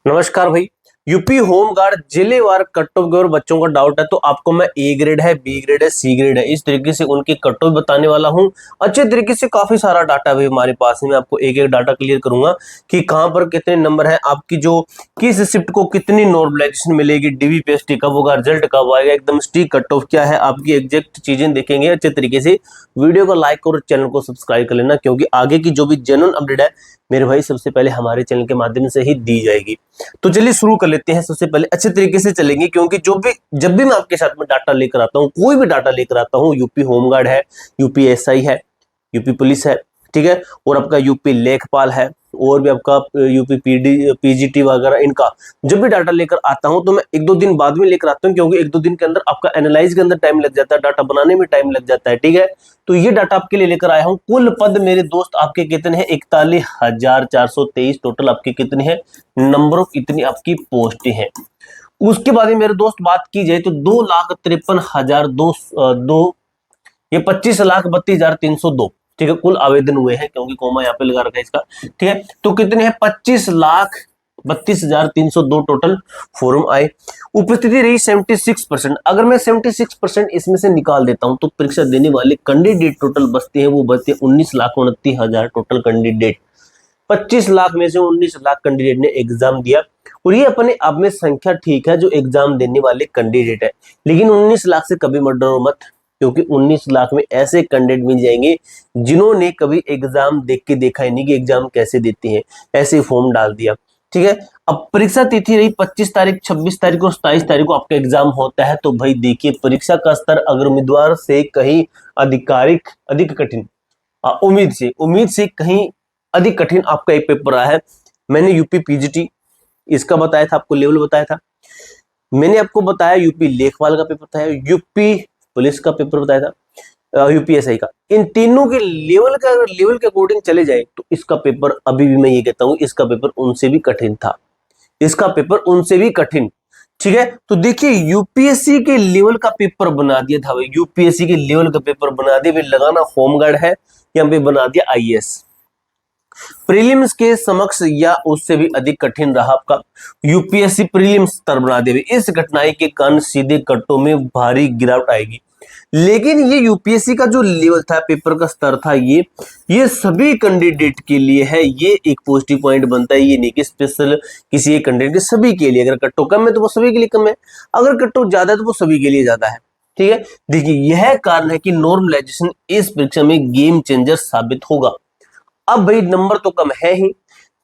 नमस्कार भाई। UP home guard जिलेवार कट ऑफ और बच्चों का डाउट है तो आपको मैं ए ग्रेड है, बी ग्रेड है, सी ग्रेड है, इस तरीके से उनकी कट ऑफ बताने वाला हूं। अच्छे तरीके से काफी सारा डाटा भी हमारे पास है। मैं आपको एक एक डाटा क्लियर करूंगा कि कहां पर कितने नंबर है, आपकी जो किस शिफ्ट को कितनी नॉर्मलाइजेशन मिलेगी, डीवीपीएसटी कब होगा, रिजल्ट कब आएगा, एकदम स्ट्रिक्ट कट ऑफ क्या है, आपकी एग्जैक्ट चीजें देखेंगे अच्छे तरीके से। वीडियो को लाइक और चैनल को सब्सक्राइब कर लेना, क्योंकि आगे की जो भी जेन्युइन अपडेट है मेरे भाई सबसे पहले हमारे चैनल के माध्यम से ही दी जाएगी। तो चलिए शुरू कर लेते हैं। सबसे पहले अच्छे तरीके से चलेंगे, क्योंकि जब भी मैं आपके साथ में डाटा लेकर आता हूँ, कोई भी डाटा लेकर आता हूँ, यूपी होमगार्ड है, यूपी एसआई है, यूपी पुलिस है, ठीक है, और आपका यूपी लेखपाल है, और भी आपका यूपी पीजीटी वगैरह, इनका जब भी डाटा लेकर आता हूं तो मैं एक दो दिन बाद में लेकर आता हूं, क्योंकि एक दो दिन के अंदर आपका एनालाइज के अंदर टाइम लग जाता है, डाटा बनाने में टाइम लग जाता है, ठीक है। तो ये डाटा आपके लिए लेकर आया हूं। कुल पद मेरे दोस्त आपके कितने हैं? 41,423 टोटल आपके कितने हैं? नंबर ऑफ इतनी आपकी पोस्टें हैं। उसके बाद मेरे दोस्त बात की जाए तो 2,53,202, ये 25,32,302, ठीक है, कुल आवेदन हुए हैं, क्योंकि कोमा यहाँ पे लगा रखा है इसका, ठीक है। तो कितने हैं? 25,32,302 टोटल फॉर्म आए। उपस्थिति रही 76%। अगर मैं 76% इसमें से निकाल देता हूं तो परीक्षा देने वाले कैंडिडेट टोटल बचते हैं, वो बचते हैं 19,29,000 टोटल कैंडिडेट। 25 लाख में से 19 लाख कैंडिडेट ने एग्जाम दिया, और ये अपने आप में संख्या ठीक है जो एग्जाम देने वाले कैंडिडेट है। लेकिन 19 लाख से कभी मत डरो मत, क्योंकि 19 लाख में ऐसे कैंडिडेट मिल जाएंगे जिन्होंने कभी एग्जाम देख के देखा ही नहीं कि एग्जाम कैसे देते हैं, ऐसे फॉर्म डाल दिया, ठीक है। अब परीक्षा तिथि रही 25 तारीख, 26 तारीख और 27 तारीख को आपका एग्जाम होता है। तो भाई देखिए, परीक्षा का स्तर अगर उम्मीदवार से कहीं अधिक कठिन, उम्मीद से कहीं अधिक कठिन आपका एक पेपर रहा है। मैंने यूपी पीजीटी इसका बताया था, आपको लेवल बताया था। मैंने आपको बताया यूपी लेखपाल का पेपर बताया, यूपी पुलिस का पेपर बताया था, यूपीएसआई का। इन तीनों के लेवल के अकॉर्डिंग चले जाए तो इसका पेपर, अभी भी मैं ये कहता हूं, इसका पेपर उनसे भी कठिन था, इसका पेपर उनसे भी कठिन, ठीक है। तो देखिए, यूपीएससी के लेवल का पेपर बना दिया था भाई, यूपीएससी के लेवल का पेपर बना दिया भाई, लगाना होमगार्ड है, यहाँ पे बना दिया आईएएस। प्रीलिम्स के समक्ष या उससे भी अधिक कठिन रहा आपका यूपीएससी प्रीलिम्स स्तर बना दिया। इस घटनाएं के कारण सीधे कट्टों में भारी गिरावट आएगी। लेकिन ये यूपीएससी का जो लेवल था, पेपर का स्तर था, ये सभी कैंडिडेट के लिए है, ये एक पॉजिटिव पॉइंट बनता है। ये नहीं कि स्पेशल किसी एक कैंडिडेट के, सभी के लिए। अगर कट्टो कम है तो वो सभी के लिए कम है, अगर कट्टो ज्यादा है तो वो सभी के लिए ज्यादा है, ठीक है। देखिए, यह कारण है कि नॉर्मलाइजेशन इस परीक्षा में गेम चेंजर साबित होगा। अब भाई नंबर तो कम है ही,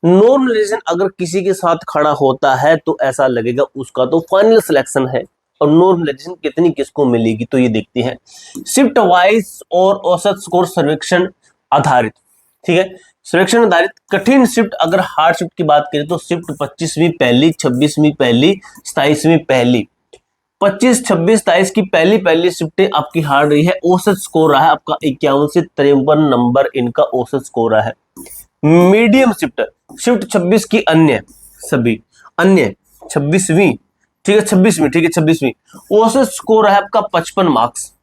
नॉर्मलाइजेशन अगर किसी के साथ खड़ा होता है तो ऐसा लगेगा उसका तो फाइनल सिलेक्शन है। और नॉर्मलाइजेशन कितनी किसको मिलेगी तो ये देखते हैं। शिफ्ट वाइज और औसत स्कोर सर्वेक्षण आधारित, ठीक है, सर्वेक्षण आधारित कठिन शिफ्ट। अगर हार्ड शिफ्ट की बात करें तो शिफ्ट 25वीं पहली, 26वीं पहली, 27वीं पहली, 25, 26, 27 की पहली शिफ्टें आपकी हार्ड रही है। औसत स्कोर रहा है आपका 51 से 53 नंबर, इनका औसत स्कोर रहा है। मीडियम शिफ्ट, शिफ्ट 26 की अन्य, सभी अन्य 26वीं, ठीक है, 26वीं, ठीक है, 26वीं, औसत स्कोर है आपका 55 मार्क्स।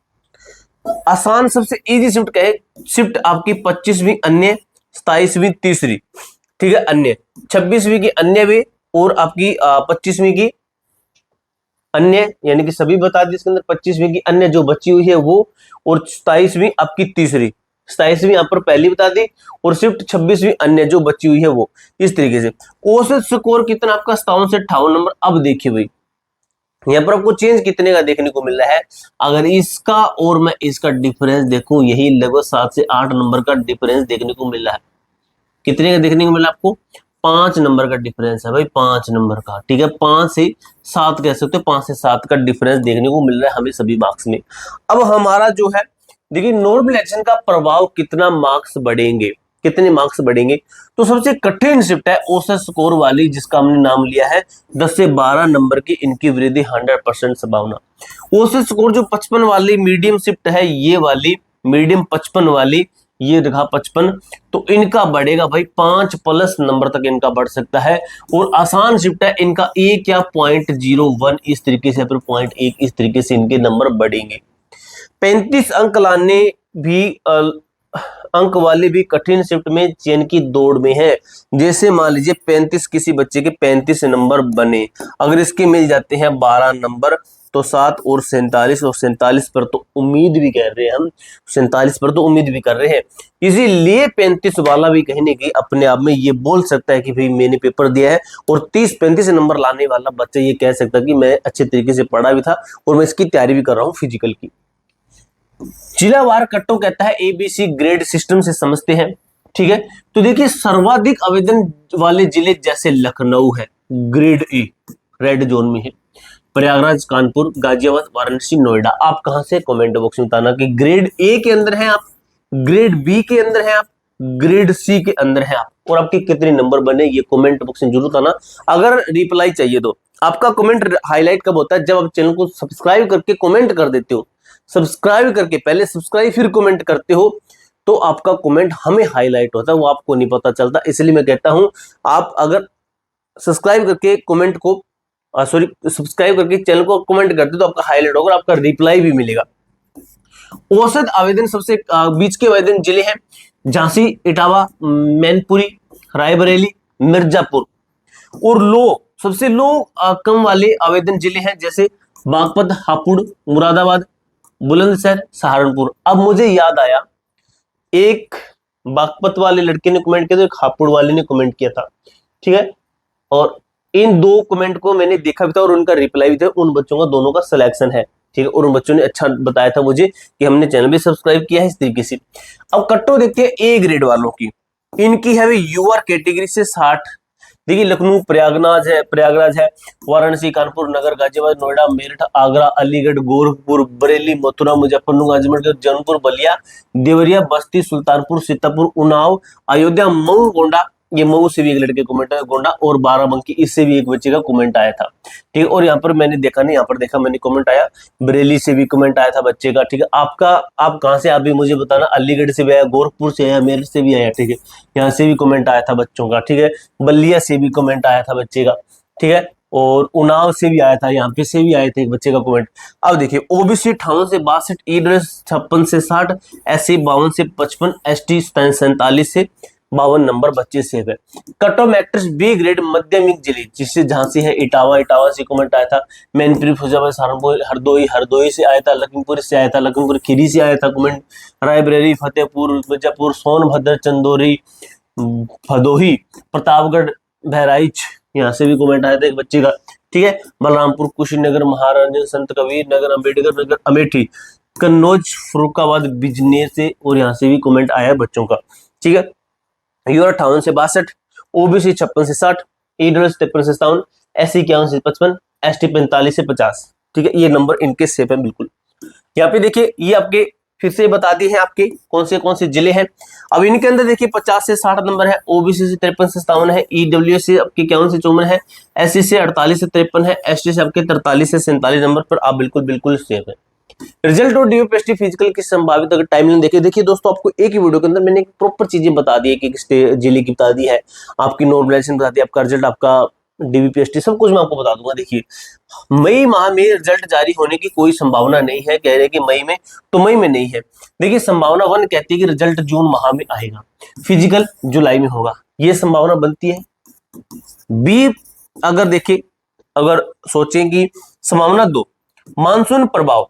आसान सबसे इजी शिफ्ट कहे, शिफ्ट आपकी 25वीं अन्य, 27वीं तीसरी, ठीक है, अन्य, 26वीं की अन्य भी, और आपकी 25वीं की अन्य, यानी कि सभी बता दी इसके अंदर। 25वीं की अन्य जो बची हुई है वो, और 27वीं आपकी तीसरी, 27वीं यहाँ पर पहली बता दी, और शिफ्ट 26वीं अन्य जो बची हुई है वो, इस तरीके से। औसत स्कोर कितना आपका? 57 से 58 नंबर। अब देखिए भाई, यहाँ पर आपको चेंज कितने का देखने को मिल रहा है? अगर इसका और मैं इसका डिफरेंस देखूं, यही लगभग 7 से 8 नंबर का डिफरेंस देखने को मिल रहा है। कितने का देखने को मिला आपको? 5 नंबर का डिफरेंस है भाई, 5 नंबर का, ठीक है, 5 से 7 कह सकते हो, 5 से 7 का डिफरेंस देखने को मिल रहा है हमें सभी मार्क्स में। अब हमारा जो है, देखिए, नॉर्मलाइजेशन का प्रभाव कितना मार्क्स बढ़ेंगे, कितने मार्क्स बढ़ेंगे? तो सबसे कठिन शिफ्ट है औसत स्कोर वाली, जिसका हमने नाम लिया है 10 से 12 नंबर की, इनकी वृद्धि 100% संभावना। औसत स्कोर जो 55 वाली मीडियम शिफ्ट है, ये वाली मीडियम 55 वाली, ये रखा 55, तो इनका बढ़ेगा भाई 5+ नंबर तक इनका बढ़ सकता है। और आसान शिफ्ट है, इनका 1 या 0.01 इस तरीके से, फिर 0.1 इस तरीके से इनके नंबर बढ़ेंगे। 35 अंक लाने भी अंक वाले भी कठिन शिफ्ट में चयन की दौड़ में है। जैसे मान लीजिए 35 किसी बच्चे के 35 नंबर बने, अगर इसके मिल जाते हैं 12 नंबर तो 7 और 47, और 47 पर तो उम्मीद भी कर रहे हैं हम, 47 पर तो उम्मीद भी कर रहे हैं। इसीलिए 35 वाला भी कहीं ना कहीं अपने आप में ये बोल सकता है कि भाई मैंने पेपर दिया है, और 30-35 नंबर लाने वाला बच्चा ये कह सकता है कि मैं अच्छे तरीके से पढ़ा भी था और मैं इसकी तैयारी भी कर रहा हूँ फिजिकल की। जिलावार कट्टो कहता है एबीसी ग्रेड सिस्टम से समझते हैं, ठीक है। तो देखिए सर्वाधिक आवेदन वाले जिले जैसे लखनऊ है, ग्रेड ए, रेड जोन में है, प्रयागराज, कानपुर, गाजियाबाद, वाराणसी, नोएडा। आप कहां से, कमेंट बॉक्स में बताना कि ग्रेड ए के अंदर हैं आप, ग्रेड बी के अंदर हैं आप, ग्रेड सी के अंदर हैं आप, और आपके कितने नंबर बने ये कमेंट बॉक्स में जरूर बताना। अगर रिप्लाई चाहिए तो आपका कमेंट हाईलाइट कब होता है, जब आप चैनल को सब्सक्राइब करके कमेंट कर देते हो, सब्सक्राइब करके पहले सब्सक्राइब फिर कमेंट करते हो तो आपका कमेंट हमें हाईलाइट होता है, वो आपको नहीं पता चलता। इसलिए मैं कहता हूं आप अगर सब्सक्राइब करके कमेंट को सब्सक्राइब करके चैनल को कमेंट करते तो आपका हाईलाइट होगा, आपका रिप्लाई भी मिलेगा। औसत आवेदन सबसे बीच के आवेदन जिले हैं झांसी, इटावा, मैनपुरी, रायबरेली, मिर्जापुर, और लो सबसे लो कम वाले आवेदन जिले हैं जैसे बागपत, हापुड़, मुरादाबाद, बुलंदशहर, सहारनपुर। अब मुझे याद आया, एक बागपत वाले लड़के ने कमेंट किया था, एक हापुड़ वाले ने कमेंट किया था, ठीक है, और इन दो कमेंट को मैंने देखा भी था और उनका रिप्लाई भी था, उन बच्चों का दोनों का सिलेक्शन है, ठीक है, और उन बच्चों ने अच्छा बताया था मुझे कि हमने चैनल भी सब्सक्राइब किया है इस तरीके से। अब कट्टो देखते हैं ए ग्रेड वालों की, इनकी है यूआर कैटेगरी से 60। देखिए लखनऊ, प्रयागराज है, वाराणसी, कानपुर, नगर, गाजियाबाद, नोएडा, मेरठ, आगरा, अलीगढ़, गोरखपुर, बरेली, मथुरा, मुजफ्फरनगर, अजमेर, जौनपुर, बलिया, देवरिया, बस्ती, सुल्तानपुर, सीतापुर, उन्नाव, अयोध्या, मऊ, गोंडा, ये मऊ से भी एक लड़के कमेंट आया, गोंडा, और बाराबंकी, इससे भी एक बच्चे का कमेंट आया था, ठीक है। और यहाँ पर मैंने देखा नहीं, यहाँ पर देखा मैंने कमेंट आया, बरेली से भी कमेंट आया था बच्चे का, ठीक है। आपका आप कहाँ से, आप भी मुझे बताना, अलीगढ़ से भी आया, गोरखपुर से आया, मेरठ से भी आया, ठीक है, यहाँ से भी कमेंट आया था बच्चों का, ठीक है, बलिया से भी कमेंट आया था बच्चे का, ठीक है, और उन्नाव से भी आया था, यहाँ पे से भी आए थे एक बच्चे का कमेंट। अब देखिए ओबीसी 58 से 62, ईडब्ल्यूएस 56 से 60, एससी 52 से 55, एसटी 47 से 52 नंबर बच्चे सेव है। Cut off matrix B grade मध्यमिक जिले जिससे झांसी है, इटावा से कमेंट आया था, मैनपुरी, फैजाबाद, सहारनपुर, हरदोई से आया था, लखीमपुर से आया था, लखीमपुर खीरी से आया था कमेंट, रायबरेली, फतेहपुर, मिर्जापुर, सोनभद्र, चंदौरी, भदोही, प्रतापगढ़, बहराइच, यहाँ से भी कमेंट आया था एक बच्चे का, ठीक है, बलरामपुर, कुशीनगर, महाराजा संत कबीर नगर, अम्बेडकर नगर, अमेठी, कन्नौज, फरुखाबाद, बिजनेर से, और यहाँ से भी कमेंट आया है बच्चों का, ठीक है। यूआर 58 से 62, ओबीसी 56 से 60, ईडब्ल्यूएस 53 से 57, एससी 51 से 55, एसटी 45 से 50, ठीक है, ये नंबर इनके सेफ है बिल्कुल। यहाँ पे देखिए ये आपके फिर से बता दिए हैं आपके कौन से जिले हैं। अब इनके अंदर देखिए 50 से 60 नंबर है, ओबीसी से 53 से 57 है, ईडब्ल्यूएस से आपके 51 से 54 है, एससी से 48 से 53 है, एसटी से आपके 43 से 47 नंबर पर आप बिल्कुल सेफ है। रिजल्ट और डीयूपीएसटी फिजिकल की संभावित अगर टाइमलाइन देखिए दोस्तों, आपको एक ही वीडियो के अंदर मैंने एक प्रॉपर चीजें बता दी है कि जिले की बता दी है, आपकी नॉर्मलाइजेशन बता दी, आपका रिजल्ट, आपका डीयूपीएसटी सब कुछ मैं आपको बता दूंगा। देखिए मई माह में रिजल्ट जारी होने की कोई संभावना नहीं है, कह रहे कि मई में, तो मई में नहीं है। देखिए संभावना 1 कहती है कि रिजल्ट जून माह में आएगा, फिजिकल जुलाई में होगा, ये संभावना बनती है। बी अगर देखिए, अगर सोचें कि संभावना 2 मानसून प्रभाव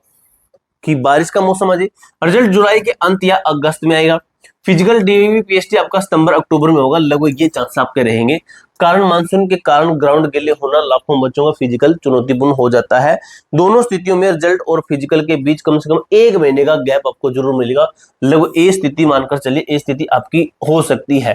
कि बारिश का मौसम आ जाए, रिजल्ट जुलाई के अंत या अगस्त में आएगा, फिजिकल डीयूपीएसटी आपका सितंबर अक्टूबर में होगा, लगभग ये चांस आपके रहेंगे। कारण मानसून के कारण ग्राउंड गिले होना, लाखों बच्चों का फिजिकल चुनौतीपूर्ण हो जाता है। दोनों स्थितियों में रिजल्ट और फिजिकल के बीच कम से कम 1 महीने का गैप आपको जरूर मिलेगा, लगभग ये स्थिति मानकर चलिए, ये स्थिति आपकी हो सकती है,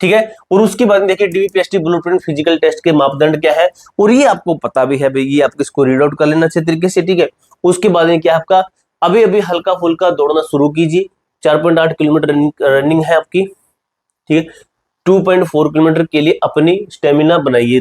ठीक है। और उसके बाद देखिए डीयूपीएसटी ब्लूप्रिंट फिजिकल टेस्ट के मापदंड क्या है, और ये आपको पता भी है भाई, ये आप इसको रीड आउट कर लेना अच्छे तरीके से, ठीक है। उसके बाद में क्या आपका अभी हल्का फुल्का दौड़ना शुरू कीजिए, 4.8 किलोमीटर रनिंग है आपकी, ठीक है। 2.4 किलोमीटर के लिए अपनी स्टेमिना बनाइए,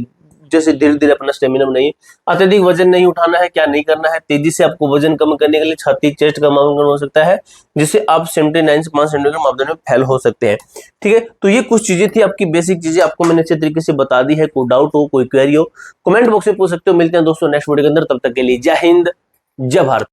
जैसे धीरे धीरे अपना स्टेमिना बनाइए। अत्यधिक वजन नहीं उठाना है, क्या नहीं करना है, तेजी से आपको वजन कम करने के लिए छाती चेस्ट का मापन हो सकता है, जिससे आप 79 से 5 सेंटीमीटर मापदंड में फेल हो सकते हैं, ठीक है। तो ये कुछ चीजें थी, आपकी बेसिक चीजें आपको मैंने अच्छे तरीके से बता दी है। कोई डाउट हो, कोई क्वेरी हो, कमेंट बॉक्स में पूछ सकते हो। मिलते हैं दोस्तों नेक्स्ट वीडियो के अंदर, तब तक के लिए जय हिंद, जय भारत।